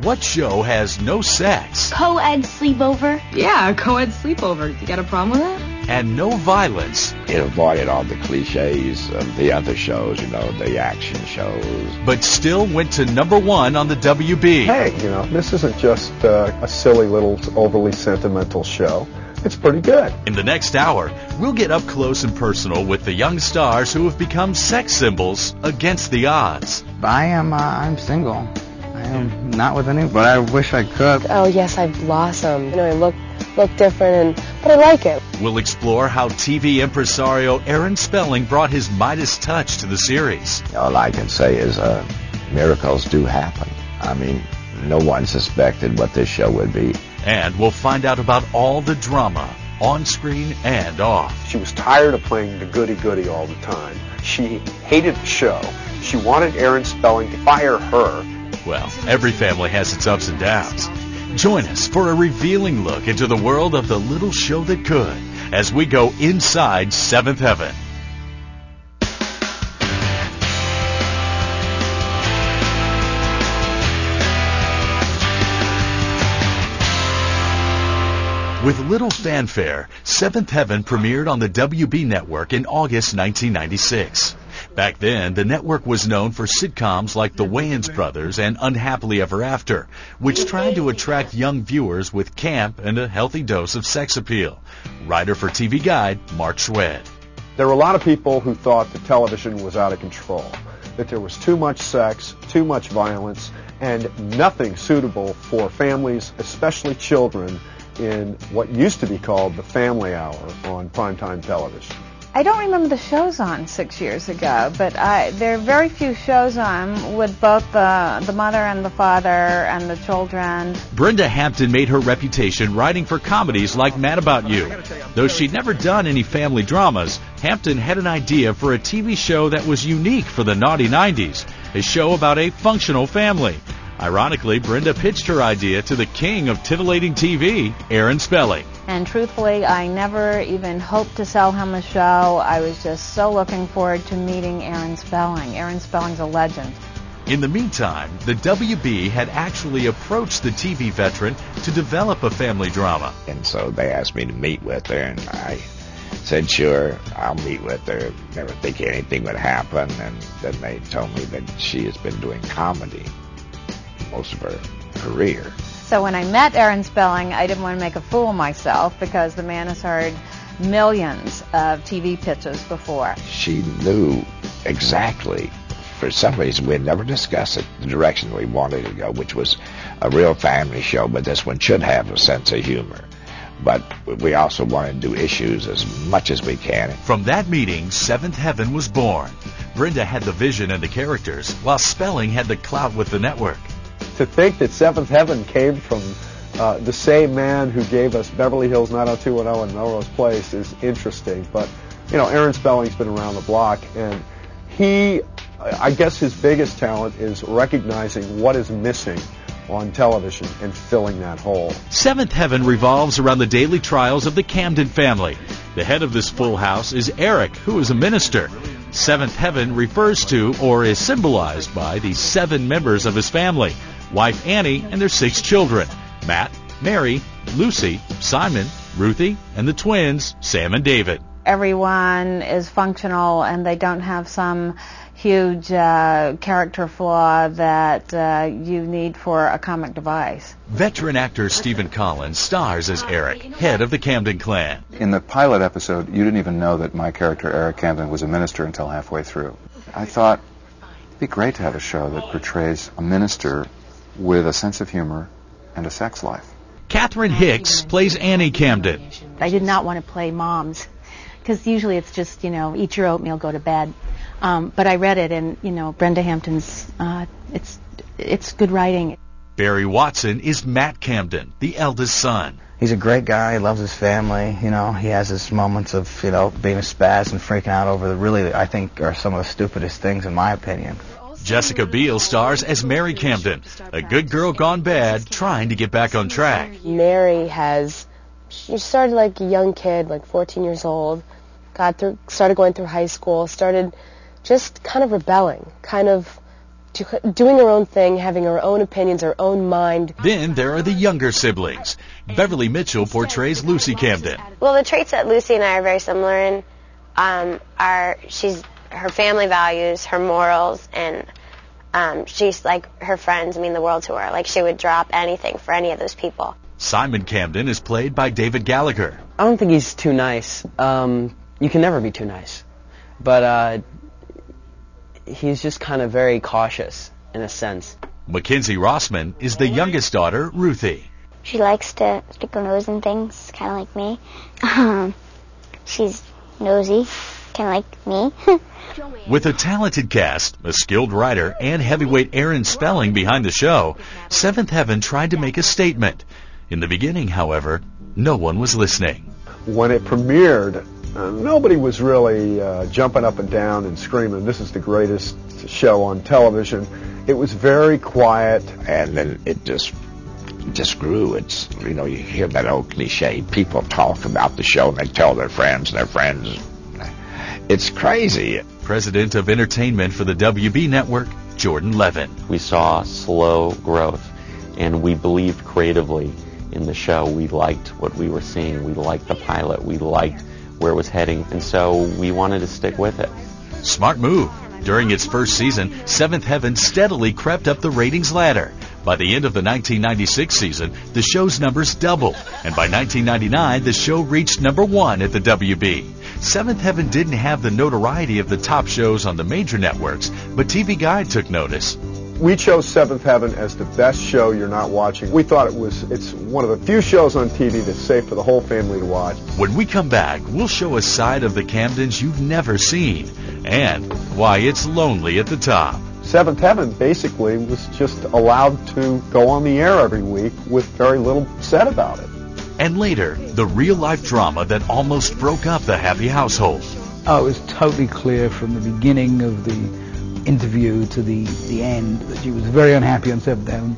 What show has no sex? Co-ed sleepover? Yeah, co-ed sleepover. You got a problem with that? And no violence? It avoided all the cliches of the other shows, the action shows. But still went to #1 on the WB. Hey, this isn't just a silly little overly sentimental show. It's pretty good. In the next hour, we'll get up close and personal with the young stars who have become sex symbols against the odds. I'm single. I am not with anyone, but I wish I could. Oh, yes, I've blossomed. I look different, but I like it. We'll explore how TV impresario Aaron Spelling brought his Midas touch to the series. All I can say is miracles do happen. No one suspected what this show would be. And we'll find out about all the drama, on screen and off. She was tired of playing the goody-goody all the time. She hated the show. She wanted Aaron Spelling to fire her. Well, every family has its ups and downs. Join us for a revealing look into the world of the little show that could, as we go inside Seventh Heaven. With little fanfare, Seventh Heaven premiered on the WB network in August 1996. Back then, the network was known for sitcoms like The Wayans Brothers and Unhappily Ever After, which tried to attract young viewers with camp and a healthy dose of sex appeal. Writer for TV Guide, Mark Schwed. There were a lot of people who thought that television was out of control, that there was too much sex, too much violence, and nothing suitable for families, especially children, in what used to be called the Family Hour on primetime television. I don't remember the shows on 6 years ago, but there are very few shows on with both the mother and the father and the children. Brenda Hampton made her reputation writing for comedies like Mad About You. Though she'd never done any family dramas, Hampton had an idea for a TV show that was unique for the naughty 90s, a show about a functional family. Ironically, Brenda pitched her idea to the king of titillating TV, Aaron Spelling. And truthfully, I never even hoped to sell him a show. I was just so looking forward to meeting Aaron Spelling. Aaron Spelling's a legend. In the meantime, the WB had actually approached the TV veteran to develop a family drama. And so they asked me to meet with her, and I said, sure, I'll meet with her. Never think anything would happen. And then they told me that she has been doing comedy most of her career. So when I met Aaron Spelling, I didn't want to make a fool of myself because the man has heard millions of TV pitches before. She knew exactly, for some reason, we had never discussed it, the direction we wanted to go, which was a real family show, but this one should have a sense of humor. But we also wanted to do issues as much as we can. From that meeting, Seventh Heaven was born. Brenda had the vision and the characters, while Spelling had the clout with the network. To think that Seventh Heaven came from the same man who gave us Beverly Hills 90210 and Melrose Place is interesting. But, Aaron Spelling's been around the block, and I guess his biggest talent is recognizing what is missing on television and filling that hole. Seventh Heaven revolves around the daily trials of the Camden family. The head of this full house is Eric, who is a minister. Seventh Heaven refers to, or is symbolized by, the 7 members of his family: wife Annie and their 6 children: Matt, Mary, Lucy, Simon, Ruthie, and the twins, Sam and David. Everyone is functional and they don't have some huge character flaw that you need for a comic device. Veteran actor Stephen Collins stars as Eric, head of the Camden clan. In the pilot episode, you didn't even know that my character, Eric Camden, was a minister until halfway through. I thought it'd be great to have a show that portrays a minister with a sense of humor and a sex life. Catherine Hicks plays Annie Camden. I did not want to play moms, because usually it's just, eat your oatmeal, go to bed. But I read it, and, Brenda Hampton's, it's good writing. Barry Watson is Matt Camden, the eldest son. He's a great guy. He loves his family. He has his moments of, being a spaz and freaking out over the really, I think, are some of the stupidest things, in my opinion. Jessica Biel stars as Mary Camden, a good girl gone bad, trying to get back on track. Mary she started like a young kid, like 14 years old, started going through high school, started just kind of rebelling, kind of doing her own thing, having her own opinions, her own mind. Then there are the younger siblings. Beverly Mitchell portrays Lucy Camden. Well, the traits that Lucy and I are very similar in are her family values, her morals, and she's like her friends mean the world to her. Like she would drop anything for any of those people. Simon Camden is played by David Gallagher. I don't think he's too nice. You can never be too nice. But he's just kind of very cautious in a sense. Mackenzie Rossman is the youngest daughter, Ruthie. She likes to stick her nose in things, kind of like me. She's nosy, kind of like me. With a talented cast, a skilled writer, and heavyweight Aaron Spelling behind the show, Seventh Heaven tried to make a statement. In the beginning, however, no one was listening. When it premiered, nobody was really jumping up and down and screaming, "This is the greatest show on television." It was very quiet. And then it just grew. It's, you know, you hear that old cliche, people talk about the show and they tell their friends, it's crazy. President of Entertainment for the WB Network, Jordan Levin. We saw slow growth, and we believed creatively in the show. We liked what we were seeing. We liked the pilot. We liked where it was heading, and so we wanted to stick with it. Smart move. During its first season, Seventh Heaven steadily crept up the ratings ladder. By the end of the 1996 season, the show's numbers doubled, and by 1999, the show reached #1 at the WB. Seventh Heaven didn't have the notoriety of the top shows on the major networks, but TV Guide took notice. We chose Seventh Heaven as the best show you're not watching. We thought it's one of the few shows on TV that's safe for the whole family to watch. When we come back, we'll show a side of the Camdens you've never seen, and why it's lonely at the top. Seventh Heaven basically was just allowed to go on the air every week with very little said about it. And later, the real-life drama that almost broke up the happy household. Oh, it was totally clear from the beginning of the interview to the end that she was very unhappy on Seventh Heaven.